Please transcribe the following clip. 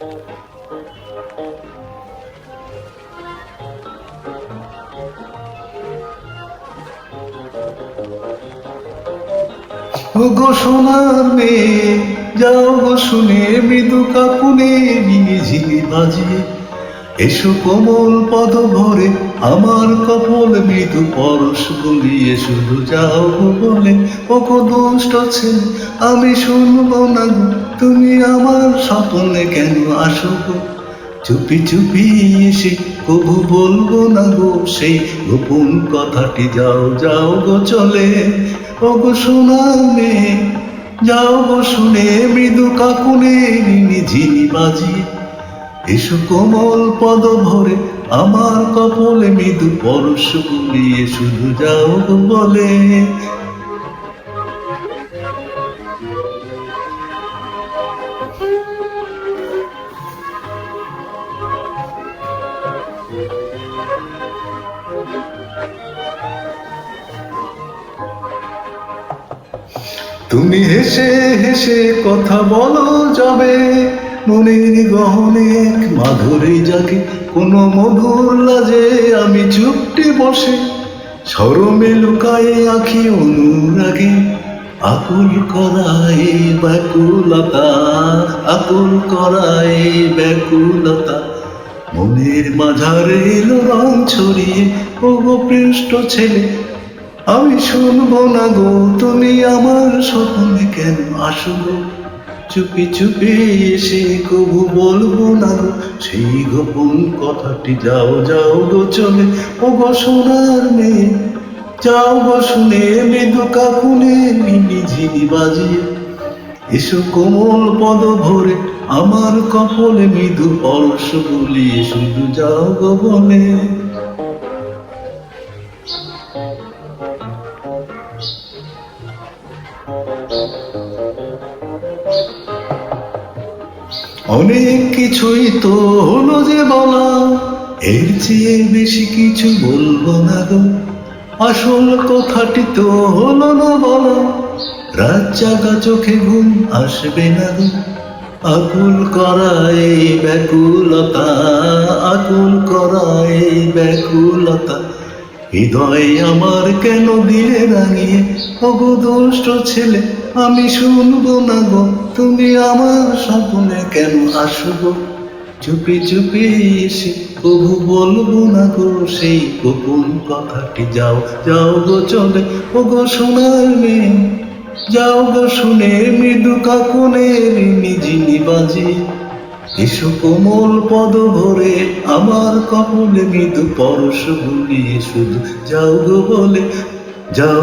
ও গো সোনার মেয়ে, যাও গো শুনে মৃদু কাকুনে ঝিঝি বাজিয়ে, এসো কোমল পদ ভরে আমার কপল মৃদু পরশ বলিয়ে, শুধু যাও গো বলে ও গো দুষ্ট ছেলে, আমি শুনবো না গো তুমি আমার স্বপ্নে কেন আসো গো। চুপি চুপি এসে কবু বলবো না গো সেই গোপন কথাটি, যাও যাও গো চলে। ও গো সোনার মেয়ে, যাও গো শুনে মৃদু কাকুনে ঝিনি বাজিয়ে, এসো কোমল পদ ভরে আমার কপলে মৃদু পরশ বুলিয়ে, শুধু যাও গো বলে। তুমি হেসে হেসে কথা বলো যাবে, মনের গহনে এক মাধুরী জাগে, কোনো মধুর লাজে আমি চুপটি বসে, শরমে লুকায়ে আঁখি অনুরাগে, আকুল করায় ব্যাকুলতা, আকুল করায় ব্যাকুলতা, মনের মাঝারে এলো রং ছড়িয়ে। ও গো পৃষ্ঠ ছেলে, আমি শুনবো না গো তুমি আমার স্বপ্নে কেন আসো গো। চুপি চুপি এসে কবু বলবো না গো সেই গোপন কথাটি, যাও যাও গো চলে। ও গো সোনার মেয়ে, যাও গো শুনে মৃদু কাকুনে ঝিনি বাজিয়ে, এসো কোমল পদ ভরে আমার কপলে মৃদু পরশ বুলিয়ে, শুধু যাও গো বলে। অনেক কিছুই তো হলো যে বলা, এর চেয়ে বেশি কিছু বলবো না গো। আসল কথাটি তো হলো না বলা, রাত জাগা চোখে ঘুম আসবে না গো। আকুল করায় ব্যাকুলতা, আকুল করায় ব্যাকুলতা, হৃদয় আমার কেন দিলে রাঙিয়ে। ও গো দুষ্ট ছেলে, আমি শুনবো না গো তুমি আমার স্বপ্নে কেন আসো গো। চুপি চুপি এসে কবু বলবো না গো সেই গোপন কথাটি, যাও যাও গো চলে। ও গো সোনার মেয়ে, যাও গো শুনে মৃদু কাকুনের ঝিনি বাজিয়ে, এসো কোমল পদ ভরে আমার কপলে মৃদু পরশ বুলিয়ে, শুধু যাও গো বলে। যাও।